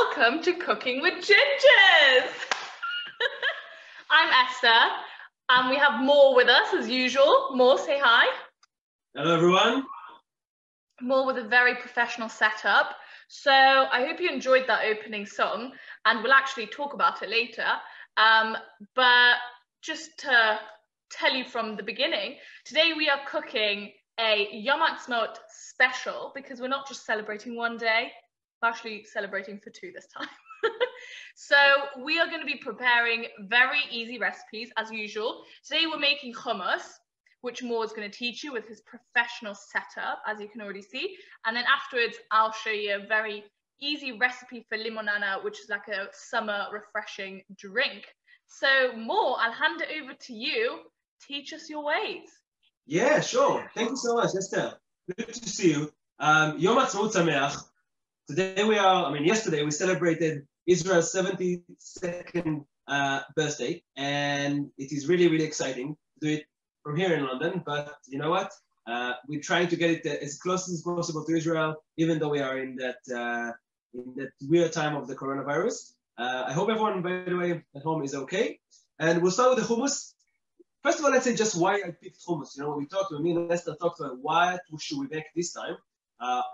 welcome to Cooking with Gingers. I'm Esther, and we have Moore with us as usual. Moore, say hi. Hello, everyone. Moore with a very professional setup. So I hope you enjoyed that opening song, and we'll actually talk about it later. But just to tell you from the beginning, today we are cooking a Yom Ha'aztmaut special because we're not just celebrating one day, we're actually celebrating for two this time. So we are going to be preparing very easy recipes as usual. Today we're making hummus, which Moore is going to teach you with his professional setup, as you can already see. And then afterwards, I'll show you a very easy recipe for limonana, which is like a summer refreshing drink. So Moore, I'll hand it over to you. Teach us your ways. Yeah, sure. Thank you so much, Esther. Good to see you. Yom Ha'aztmaut Sameach. Today yesterday we celebrated Israel's 72nd birthday, and it is really, really exciting to do it from here in London. But you know what? We're trying to get it as close as possible to Israel, even though we are in that weird time of the coronavirus. I hope everyone, by the way, at home is okay. And we'll start with the hummus. First of all, let's say just why I picked hummus. You know, when we talked to me and Esther talked about what should we make this time,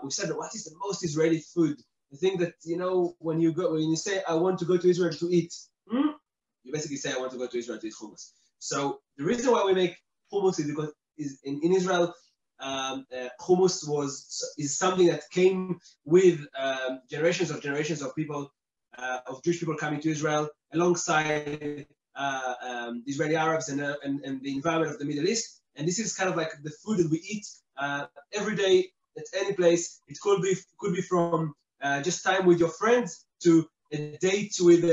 we said, what is the most Israeli food? The thing that, you know, when you say, I want to go to Israel to eat, you basically say, I want to go to Israel to eat hummus. So the reason why we make hummus is because in Israel, hummus is something that came with generations of people, of Jewish people coming to Israel alongside Israeli Arabs and the environment of the Middle East. And this is kind of like the food that we eat every day at any place. It could be from just time with your friends to a date with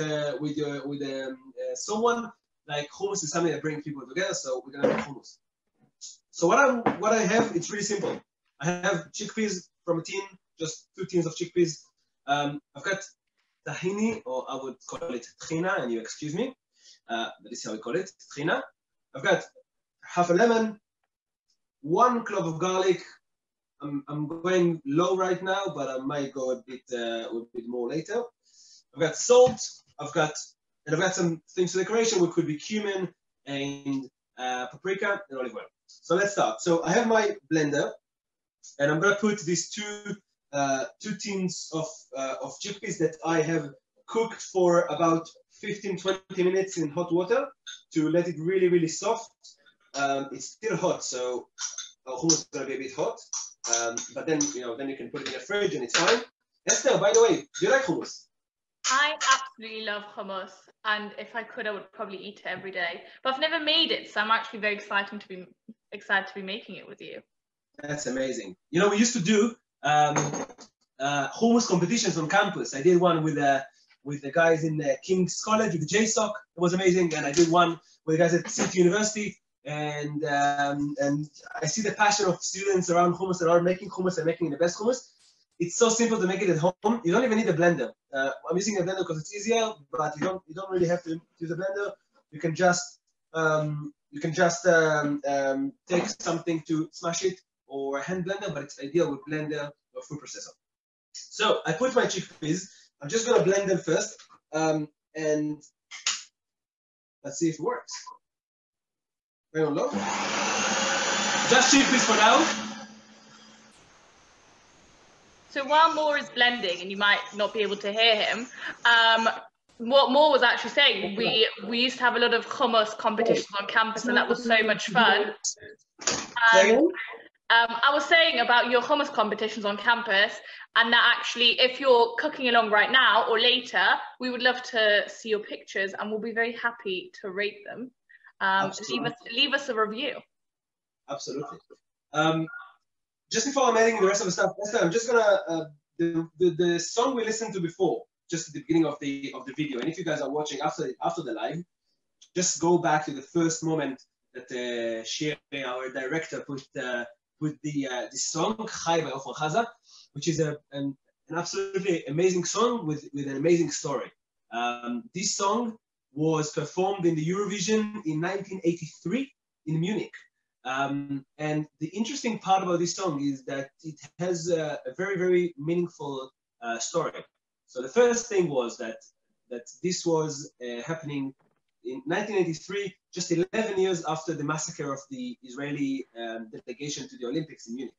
someone. Like hummus is something that brings people together. So we're gonna make hummus. So what I have, it's really simple. I have chickpeas from a tin, just 2 tins of chickpeas. I've got tahini, or I would call it trina, and you excuse me. This is how we call it, trina. I've got half a lemon, 1 clove of garlic. I'm going low right now, but I might go a bit more later. I've got salt. I've got some things for decoration, which could be cumin and paprika and olive oil. So let's start. So I have my blender, and I'm gonna put these two tins of chickpeas that I have cooked for about 15-20 minutes in hot water to let it really, really soft. It's still hot, so our hummus is gonna be a bit hot. But then you can put it in the fridge and it's fine. Esther, by the way, do you like hummus? I absolutely love hummus, and if I could, I would probably eat it every day. But I've never made it, so I'm actually very excited to be making it with you. That's amazing. You know, we used to do hummus competitions on campus. I did one with the guys in the King's College with the JSOC. It was amazing, and I did one with the guys at City University. And I see the passion of students around hummus that are making hummus and making the best hummus. It's so simple to make it at home. You don't even need a blender. I'm using a blender because it's easier, but you don't really have to use a blender. You can just take something to smash it, or a hand blender, but it's ideal with blender or food processor. So I put my chickpeas. I'm just gonna blend them first, and let's see if it works. Very low. Just chickpeas for now. So while Moore is blending, and you might not be able to hear him, what Moore was actually saying, we used to have a lot of hummus competitions on campus, and that was so much fun. I was saying about your hummus competitions on campus, and that actually, if you're cooking along right now or later, we would love to see your pictures, and we'll be very happy to rate them. Leave us a review. Absolutely. Just before I'm adding the rest of the stuff, I'm just gonna the song we listened to before, just at the beginning of the video. And if you guys are watching after the live, just go back to the first moment that Shiri, our director, put the song "Chai" by Ofra Chaza, which is an absolutely amazing song with an amazing story. This song was performed in the Eurovision in 1983 in Munich. And the interesting part about this song is that it has a very, very meaningful story. So the first thing was that this was happening in 1983, just 11 years after the massacre of the Israeli delegation to the Olympics in Munich.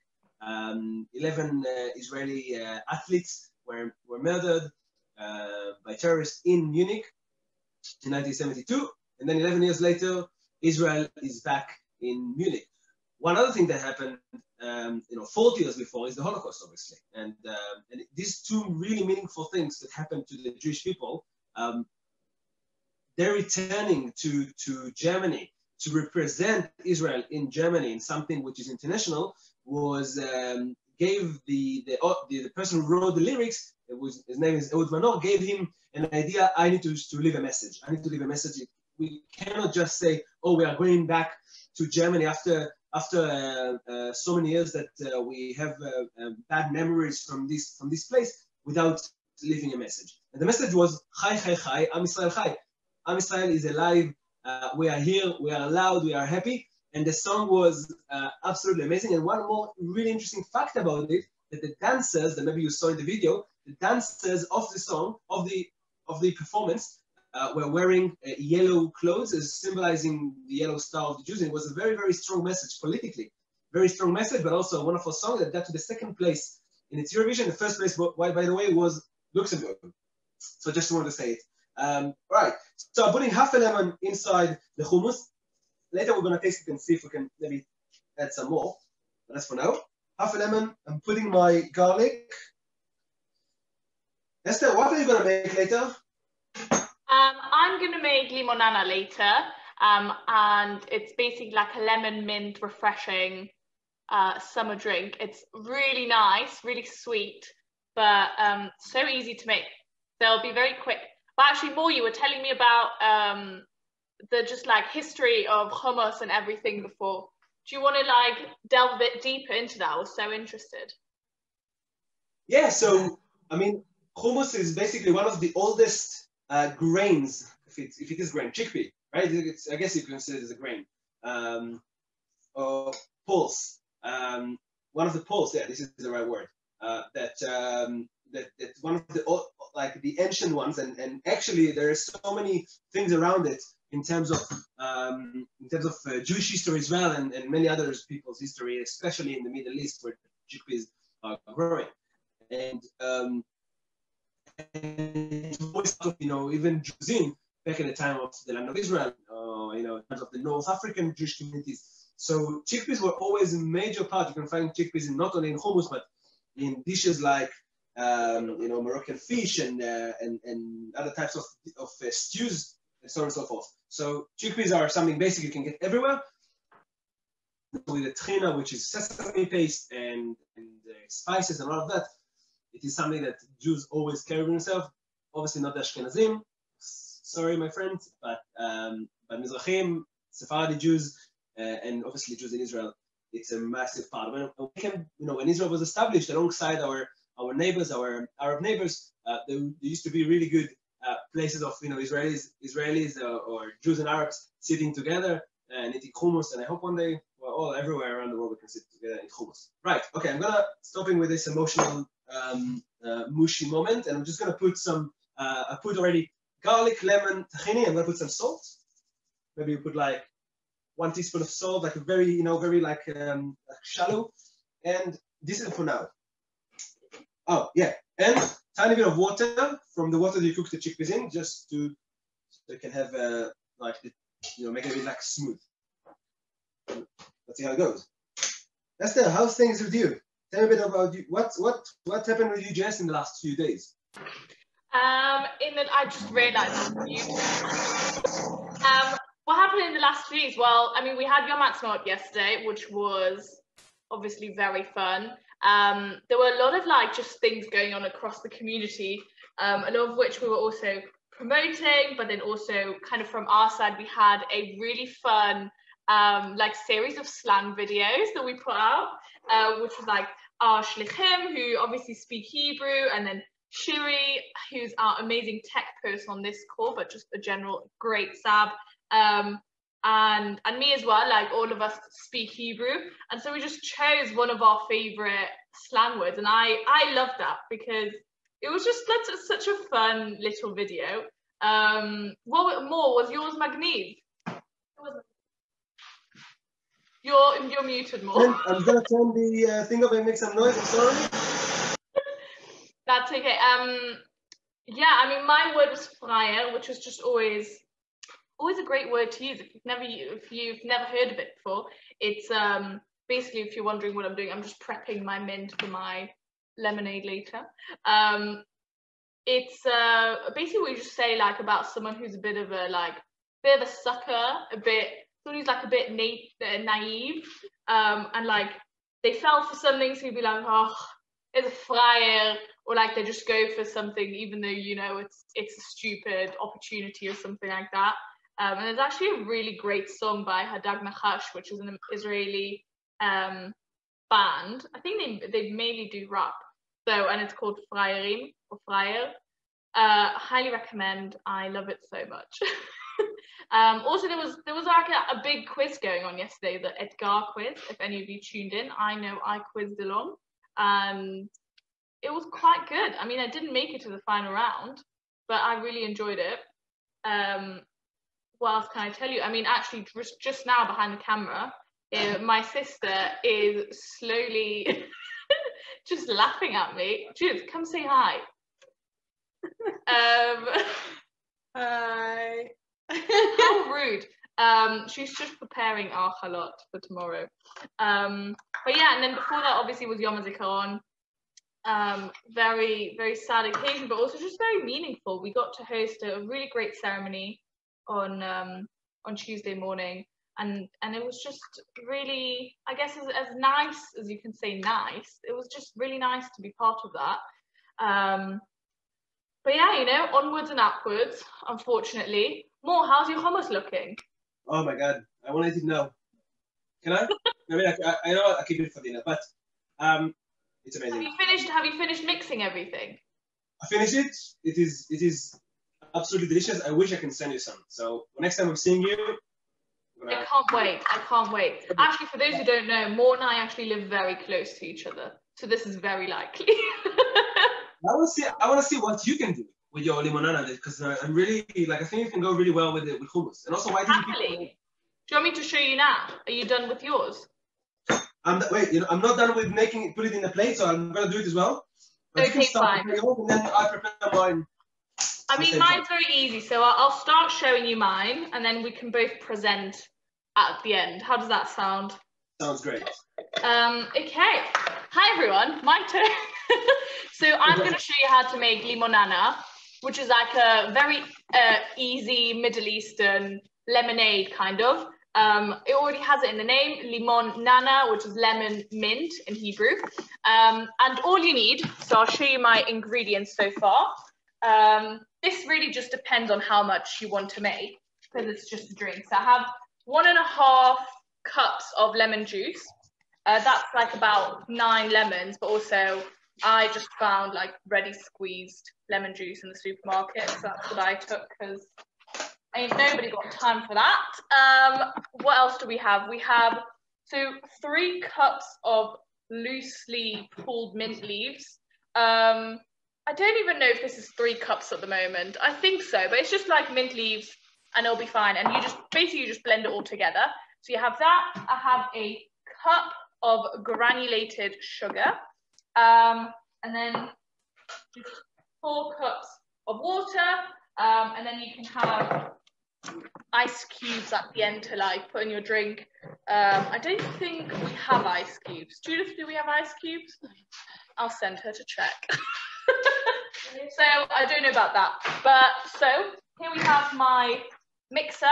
11 Israeli athletes were murdered by terrorists in Munich in 1972, and then 11 years later, Israel is back in Munich. One other thing that happened, 40 years before is the Holocaust, obviously, and these two really meaningful things that happened to the Jewish people. They're returning to Germany to represent Israel in Germany in something which is international. Was gave the person who wrote the lyrics, his name is Ehud Manor, gave him an idea. I need to leave a message. I need to leave a message. We cannot just say, oh, we are going back to Germany after so many years that we have bad memories from this place without leaving a message. And the message was, Chai, Chai, Chai, Am Yisrael Chai. Am Yisrael is alive. We are here. We are loud. We are happy. And the song was absolutely amazing. And one more really interesting fact about it, that the dancers, that maybe you saw in the video, the dancers of the song, of the performance, were wearing yellow clothes, as symbolizing the yellow star of the Jews. And it was a very, very strong message politically. Very strong message, but also a wonderful song that got to the second place in its Eurovision. The first place, by the way, was Luxembourg. So just wanted to say it. Right, so I'm putting half a lemon inside the hummus. Later we're going to taste it and see if we can maybe add some more. But that's for now. Half a lemon. I'm putting my garlic. Esther, what are you going to make later? I'm going to make limonana later. And it's basically like a lemon mint refreshing summer drink. It's really nice, really sweet, but so easy to make. They'll be very quick. But actually, more, you were telling me about the just like history of hummus and everything before. Do you want to like delve a bit deeper into that? I was so interested. Yeah, so I mean, hummus is basically one of the oldest grains, if it is grain, chickpea, right? I guess you can consider it as a grain. Or pulse. One of the pulse, yeah, this is the right word. That one of the ancient ones, and actually there are so many things around it in terms of Jewish history as well, and many other people's history, especially in the Middle East where chickpeas are growing. And even Jews back in the time of the land of Israel, in terms of the North African Jewish communities. So chickpeas were always a major part. You can find chickpeas not only in hummus, but in dishes like Moroccan fish and other types of stews and so on and so forth. So chickpeas are something basic you can get everywhere. With the trina, which is sesame paste and spices and all of that, it is something that Jews always carry with themselves. Obviously not the Ashkenazim. Sorry, my friends, but Mizrahim, Sephardi Jews, and obviously Jews in Israel, it's a massive part. When Israel was established alongside our neighbors, our Arab neighbors, there used to be really good places of Israelis or Jews and Arabs sitting together and eating hummus. And I hope one day, everywhere around the world we can sit together and eat hummus. Right. Okay. I'm gonna stopping with this emotional mushy moment, and I'm just gonna put some. I put already garlic, lemon, tahini. I'm gonna put some salt. Maybe you put like 1 teaspoon of salt, like a very shallow. And this is for now. Oh yeah, and tiny bit of water from the water that you cook the chickpeas in, just so you can have make it a bit like smooth. Let's see how it goes. Esther, how's things with you? Tell me a bit about you. What happened with UJS in the last few days? I just realised what happened in the last few days. Well, I mean, we had Yom Ha'aztmaut yesterday, which was obviously very fun. There were a lot of just things going on across the community, a lot of which we were also promoting, but then also kind of from our side, we had a really fun series of slang videos that we put out, which was our shlichim, who obviously speak Hebrew, and then Shiri, who's our amazing tech person on this call, but just a general great sab, and me as well. All of us speak Hebrew, and so we just chose one of our favorite slang words, and I love that because it was just such a fun little video. What more was yours, Magniv? You're muted more. I'm gonna turn the thing up and make some noise. I'm sorry. That's okay. Yeah, I mean, my word was fryer, which was just always a great word to use. If you've never heard of it before, it's basically, if you're wondering what I'm doing, I'm just prepping my mint for my lemonade later. It's basically what you just say like about someone who's a bit of a sucker, someone who's like a bit naive, and like they fell for something, so you'd be like, oh, it's a fryer, or like they just go for something even though you know it's a stupid opportunity or something like that. And there's actually a really great song by Hadag Nachash, which is an Israeli band. I think they mainly do rap. So, and it's called Frayerim or Fryer. Highly recommend. I love it so much. Also, there was like a big quiz going on yesterday, the Edgar quiz. If any of you tuned in, I know I quizzed along, and it was quite good. I mean, I didn't make it to the final round, but I really enjoyed it. What else can I tell you? I mean, actually, just now behind the camera, my sister is slowly just laughing at me. Judith, come say hi. Hi. How rude. She's just preparing our halot for tomorrow. But yeah, and then before that, obviously, was Yom Ha'aztmaut. Very, very sad occasion, but also just very meaningful. We got to host a really great ceremony on Tuesday morning, and it was just really, I guess, as nice as you can say nice. It was just really nice to be part of that. But yeah, you know, onwards and upwards, unfortunately. More, how's your hummus looking? Oh my God, I want to eat it now. Can I? I mean, I know I keep it for dinner, but it's amazing. Have you finished mixing everything? I finished it. It is absolutely delicious. I wish I can send you some. So next time I'm seeing you, I can't wait. Actually, for those who don't know, Mo and I actually live very close to each other, so this is very likely. I want to see what you can do with your limonana, because I'm really I think it can go really well with hummus. And also, why did you? Do you want me to show you now? Are you done with yours? Wait, I'm not done with put it in the plate, so I'm gonna do it as well. But okay, fine. Yours, and then I prepare mine. I mean, mine's very easy, so I'll start showing you mine, and then we can both present at the end. How does that sound? Sounds great. Okay. Hi everyone, my turn. So I'm going to show you how to make limonana, which is like a very easy Middle Eastern lemonade kind of. It already has it in the name, limon nana, which is lemon mint in Hebrew. And all you need, so I'll show you my ingredients so far. This really just depends on how much you want to make, because it's just a drink. So I have 1.5 cups of lemon juice. That's like about 9 lemons, but also I just found like ready squeezed lemon juice in the supermarket, so that's what I took, because ain't nobody got time for that. What else do we have? We have 3 cups of loosely pulled mint leaves. I don't even know if this is 3 cups at the moment. I think so, but it's just like mint leaves and it'll be fine. And you just blend it all together. So you have that. I have a cup of granulated sugar. And then just 4 cups of water. And then you can have ice cubes at the end to like put in your drink. I don't think we have ice cubes. Judith, do we have ice cubes? I'll send her to check. So I don't know about that. But so here we have my mixer,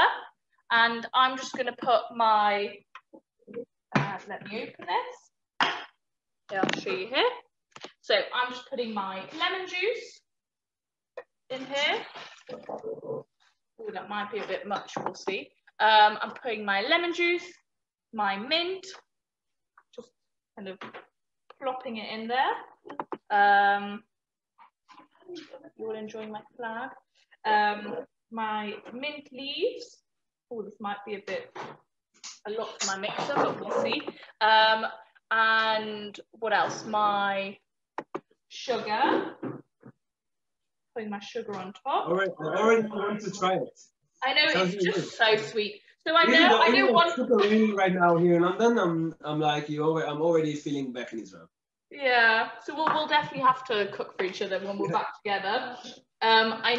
and I'm just going to put my, let me open this. Yeah, I'll show you here. So I'm just putting my lemon juice in here. Oh, that might be a bit much, we'll see. I'm putting my lemon juice, my mint, just kind of plopping it in there. You all enjoying my flag? My mint leaves. Oh, this might be a lot for my mixer, but we'll see. And what else? My sugar. putting my sugar on top. All right, I already want to try it. I know, Sounds it's really just good. so sweet. So I know one. Super rainy right now here in London. I'm like I'm already feeling back in Israel. Yeah, so we'll definitely have to cook for each other when we're back together. I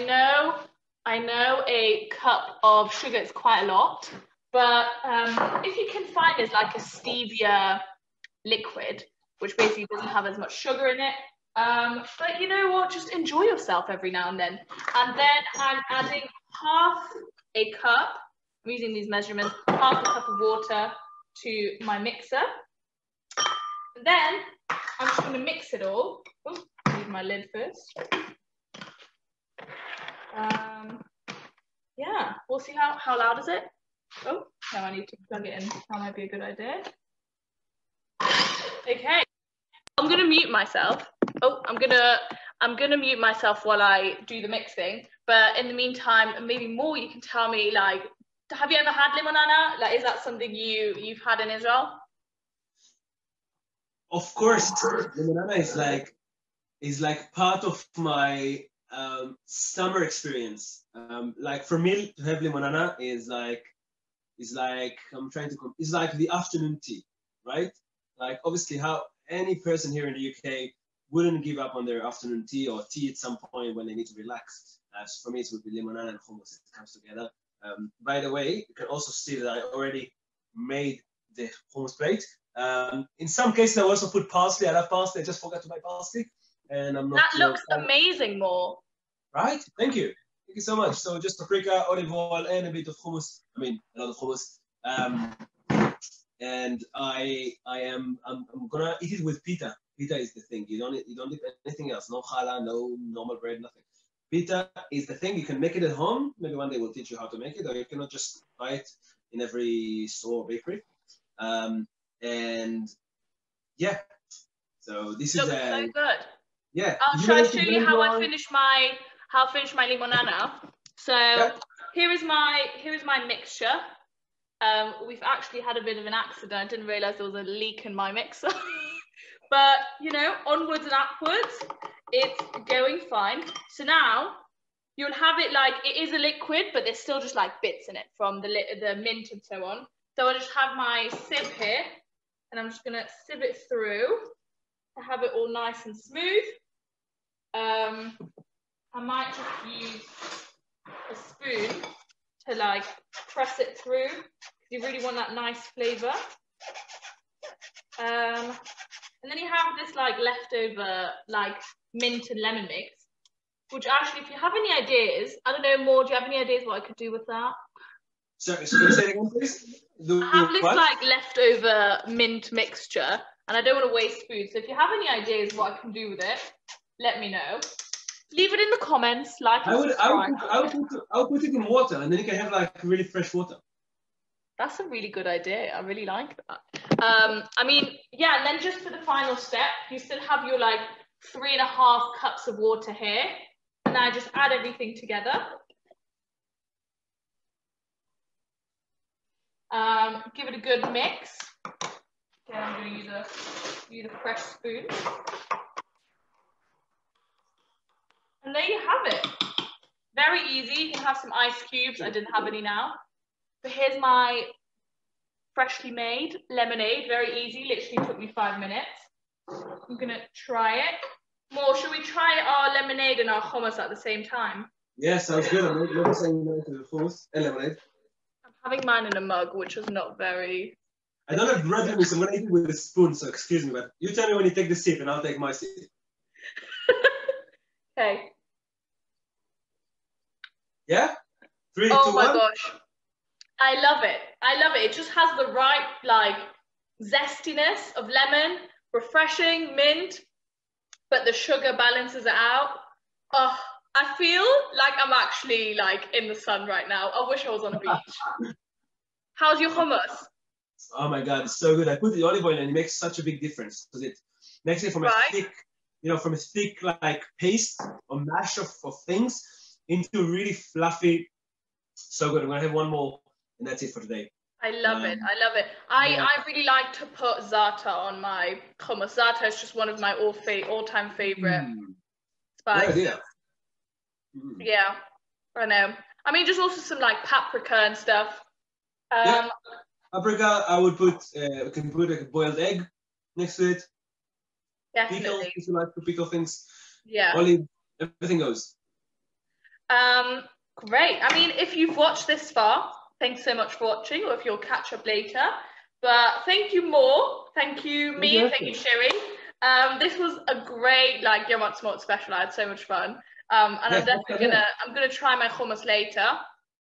know a cup of sugar is quite a lot, but if you can find there's like a stevia liquid, which basically doesn't have as much sugar in it. But you know what? Just enjoy yourself every now and then. And then I'm adding half a cup. I'm using these measurements. Half a cup of water to my mixer. And then I'm just going to mix it all. Oh, leave my lid first. Yeah, we'll see how loud is it. Oh, now I need to plug it in. That might be a good idea. Okay, I'm gonna mute myself. Oh, I'm gonna mute myself while I do the mixing. But in the meantime, maybe more you can tell me, like, have you ever had limonana? Like, is that something you've had in Israel? Of course, limonana is like part of my summer experience. Like for me to have limonana is like it's like the afternoon tea, right? Like obviously how any person here in the UK wouldn't give up on their afternoon tea or tea at some point when they need to relax. So for me, it would be limonana and hummus. It comes together. By the way, you can also see that I already made the hummus plate. In some cases, I also put parsley. I love parsley. I just forgot to buy parsley, and I'm not. That looks amazing, More. Right? Thank you. Thank you so much. So just paprika, olive oil, and a bit of hummus. I mean, a lot of hummus. And I'm gonna eat it with pita. Pita is the thing. You don't need anything else. No challah, no normal bread, nothing. Pita is the thing. You can make it at home. Maybe one day we'll teach you how to make it, or you cannot just buy it in every store or bakery. And yeah, so this looks is so good. Yeah. Shall I show you how I finish my limonana? So yeah. here is my mixture. We've actually had a bit of an accident. I didn't realize there was a leak in my mixer. But you know, onwards and upwards, it's going fine. So now you'll have it like it is a liquid, but there's still just like bits in it from the mint and so on. So I just have my sieve here, and I'm just gonna sieve it through to have it all nice and smooth. I might just use a spoon to like press it through because you really want that nice flavor. And then you have this like leftover like mint and lemon mix, which actually, if you have any ideas, I don't know, More, do you have any ideas what I could do with that? Sorry, can you say it again, please? I have this like leftover mint mixture, and I don't want to waste food. So if you have any ideas what I can do with it, let me know. Leave it in the comments. Like and subscribe. I would put it in water, and then you can have like really fresh water. That's a really good idea. I really like that. I mean, yeah, and then just for the final step, you still have your like 3.5 cups of water here, and I just add everything together. Give it a good mix. Okay, I'm going to use a fresh spoon. And there you have it. Very easy. You can have some ice cubes. I didn't have any now. But here's my freshly made lemonade. Very easy. Literally took me 5 minutes. I'm going to try it. More, should we try our lemonade and our hummus at the same time? Yeah, sounds good. I'm maybe saying no to the hummus and lemonade. I'm having mine in a mug, which is not very... I don't have bread with me, so I'm going to eat it with a spoon, so excuse me, but you tell me when you take the sip and I'll take my sip. Okay. Yeah? 3, 2, 1. Oh my gosh. I love it. I love it. It just has the right, like, zestiness of lemon, refreshing, mint, but the sugar balances it out. Oh, I feel like I'm actually, like, in the sun right now. I wish I was on a beach. How's your hummus? Oh my God, it's so good. I put the olive oil and it makes such a big difference because it makes it from a thick, like paste or mash of things into really fluffy. So good. I'm gonna have one more, and that's it for today. I love it. I love it. I really like to put za'atar on my hummus. Za'atar is just one of my all-time favorite spices. Good idea. Yeah, I know. I mean, just also some like paprika and stuff. Yeah, paprika. I would put. We can put like a boiled egg next to it. Definitely. Pickles, if you like to pickle things. Yeah. Olive, everything goes. Great. I mean, if you've watched this far, thanks so much for watching, or if you'll catch up later. But thank you more. Thank you, me, and thank you, Sherry. This was a great like Yom Ha'aztmaut special. I had so much fun. And I'm definitely gonna try my hummus later.